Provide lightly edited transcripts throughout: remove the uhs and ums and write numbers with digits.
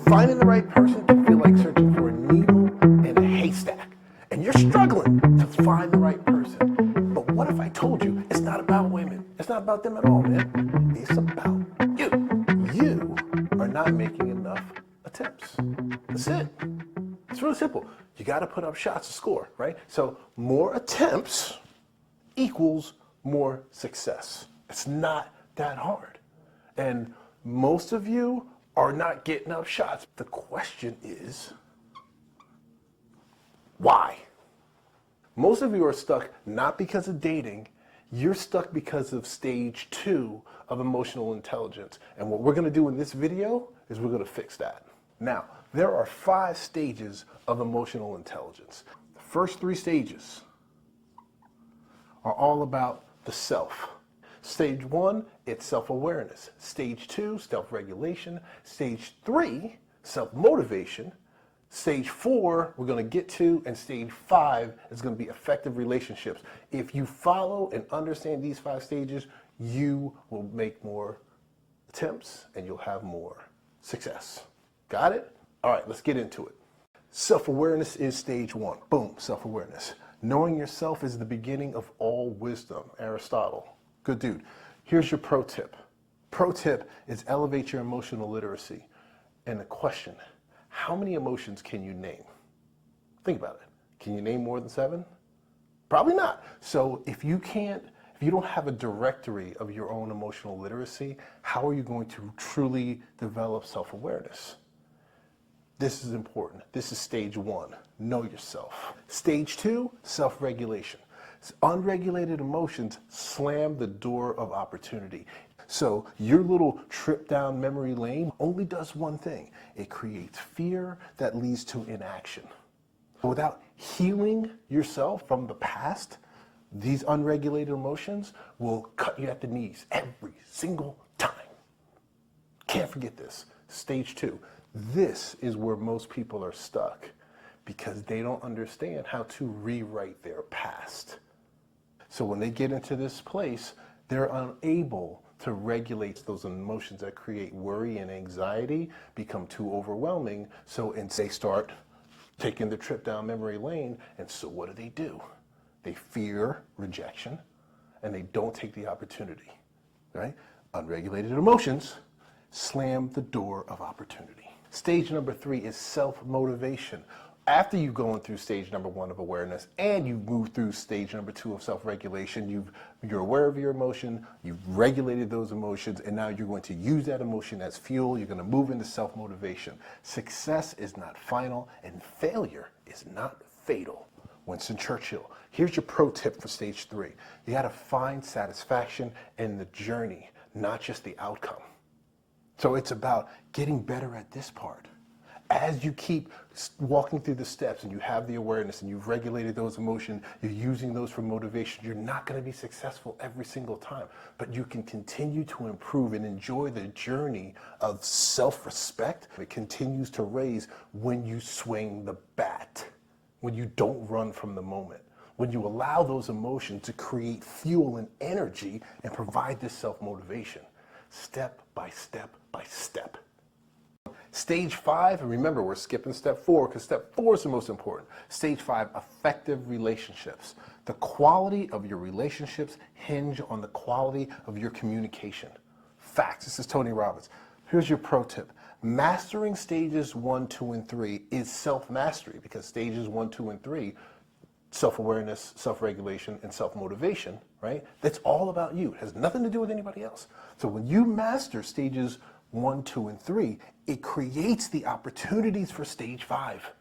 Finding the right person can feel like searching for a needle in a haystack. And you're struggling to find the right person. But what if I told you it's not about women? It's not about them at all, man. It's about you. You are not making enough attempts. That's it. It's really simple. You got to put up shots to score, right? So more attempts equals more success. It's not that hard. And most of you are not getting up shots. The question is, why? Most of you are stuck not because of dating, you're stuck because of stage 2 of emotional intelligence. And what we're going to do in this video is we're going to fix that. Now, there are 5 stages of emotional intelligence. The first 3 stages are all about the self. Stage 1, it's self-awareness. Stage 2, self-regulation. Stage 3, self-motivation. Stage 4, we're going to get to, and stage 5 is going to be effective relationships. If you follow and understand these 5 stages, you will make more attempts and you'll have more success. Got it? All right, let's get into it. Self-awareness is stage 1. Boom, self-awareness. Knowing yourself is the beginning of all wisdom. Aristotle. Good dude. Here's your pro tip. Pro tip is elevate your emotional literacy. And the question, how many emotions can you name? Think about it. Can you name more than 7? Probably not. So if you don't have a directory of your own emotional literacy, how are you going to truly develop self-awareness? This is important. This is stage 1. Know yourself. Stage 2, self-regulation. Unregulated emotions slam the door of opportunity. So your little trip down memory lane only does one thing. It creates fear that leads to inaction. Without healing yourself from the past, these unregulated emotions will cut you at the knees every single time. Can't forget this. Stage 2. This is where most people are stuck because they don't understand how to rewrite their past. So when they get into this place, they're unable to regulate those emotions that create worry and anxiety, become too overwhelming. So they start taking the trip down memory lane. And so what do? They fear rejection and they don't take the opportunity, right? Unregulated emotions slam the door of opportunity. Stage number 3 is self-motivation. After you've gone through stage number 1 of awareness and you move through stage number 2 of self-regulation, you're aware of your emotion, you've regulated those emotions, and now you're going to use that emotion as fuel. You're going to move into self-motivation. Success is not final and failure is not fatal. Winston Churchill. Here's your pro tip for stage 3. You got to find satisfaction in the journey, not just the outcome. So it's about getting better at this part. As you keep walking through the steps and you have the awareness and you've regulated those emotions, you're using those for motivation, you're not going to be successful every single time, but you can continue to improve and enjoy the journey of self-respect. It continues to raise when you swing the bat, when you don't run from the moment, when you allow those emotions to create fuel and energy and provide this self-motivation, step by step by step. Stage 5, and remember we're skipping step 4 because step 4 is the most important. Stage 5, effective relationships. The quality of your relationships hinge on the quality of your communication. Facts. This is Tony Robbins. Here's your pro tip. Mastering stages 1, 2, and 3 is self-mastery because stages 1, 2, and 3, self-awareness, self-regulation, and self-motivation, right? That's all about you. It has nothing to do with anybody else. So when you master stages 1, 2, and 3, it creates the opportunities for stage 5.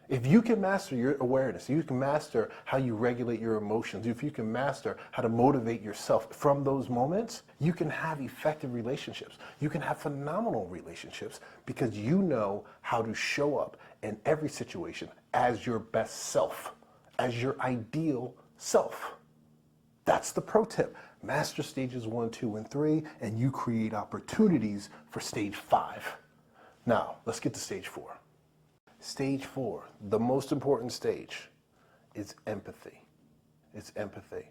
If you can master your awareness, you can master how you regulate your emotions, if you can master how to motivate yourself from those moments, you can have effective relationships. You can have phenomenal relationships because you know how to show up in every situation as your best self, as your ideal self. That's the pro tip. Master stages 1, 2, and 3, and you create opportunities for stage 5. Now, let's get to stage 4. Stage 4, the most important stage, is empathy. It's empathy.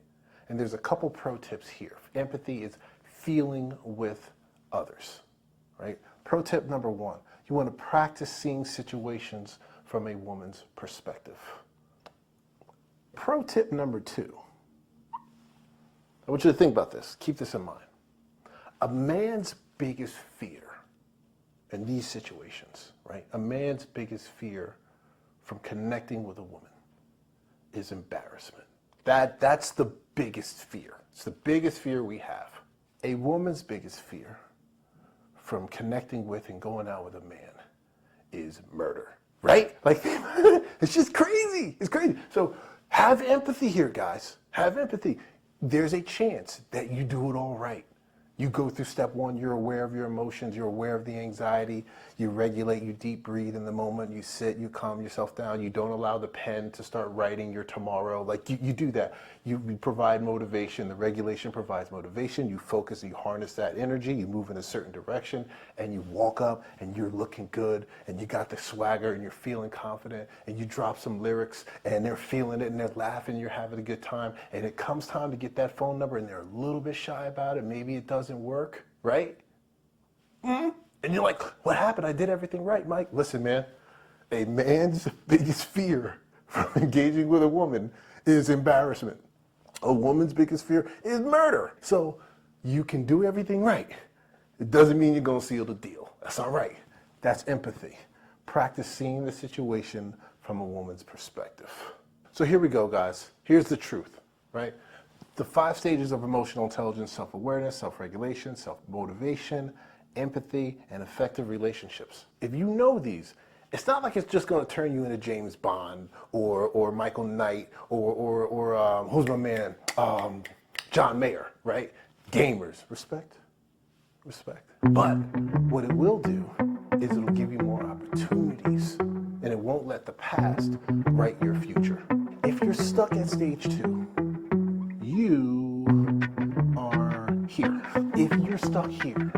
And there's a couple pro tips here. Empathy is feeling with others, right? Pro tip number 1, you You want to practice seeing situations from a woman's perspective. Pro tip number 2. I want you to think about this. Keep this in mind. A man's biggest fear in these situations, right? A man's biggest fear from connecting with a woman is embarrassment. That's the biggest fear. It's the biggest fear we have. A woman's biggest fear from connecting with and going out with a man is murder, right? Like, it's just crazy. It's crazy. So have empathy here, guys. Have empathy. There's a chance that you do it all right. You go through step 1, you're aware of your emotions, you're aware of the anxiety, you regulate, you deep breathe in the moment, you sit, you calm yourself down, you don't allow the pen to start writing your tomorrow. Like you do that. You provide motivation, the regulation provides motivation, you focus, you harness that energy, you move in a certain direction, and you walk up and you're looking good, and you got the swagger and you're feeling confident, and you drop some lyrics and they're feeling it and they're laughing, you're having a good time, and it comes time to get that phone number and they're a little bit shy about it, maybe it doesn't work, right? And you're like, what happened? I did everything right, Mike. Listen, man, a man's biggest fear from engaging with a woman is embarrassment. A woman's biggest fear is murder. So you can do everything right. It doesn't mean you're going to seal the deal. That's all right. That's empathy. Practice seeing the situation from a woman's perspective. So here we go, guys. Here's the truth, right? The 5 stages of emotional intelligence: self-awareness, self-regulation, self-motivation, empathy, and effective relationships. If you know these, it's not like it's just going to turn you into James Bond or Michael Knight or who's my man? John Mayer, right? Gamers. Respect. But what it will do is it'll give you more opportunities, and it won't let the past write your future. If you're stuck at stage 2, you are here. If you're stuck here,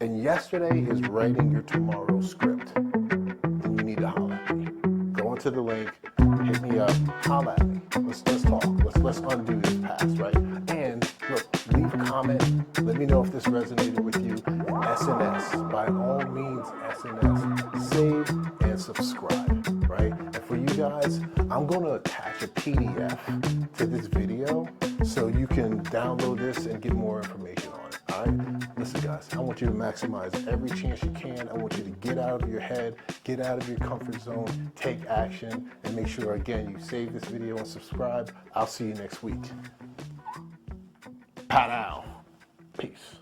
and yesterday is writing your tomorrow script, then you need to holler at me. Go into the link, hit me up, holler at me. Let's talk. Let's undo this past, right? And look, leave a comment. Let me know if this resonated with you. And SNS, by all means, SNS, save and subscribe, right? And for you guys, I'm going to attach a PDF to this video so you can download this and get more information on it. All right? Listen, guys, I want you to maximize every chance you can. I want you to get out of your head, get out of your comfort zone, take action, and make sure, again, you save this video and subscribe. I'll see you next week. Pow. Peace.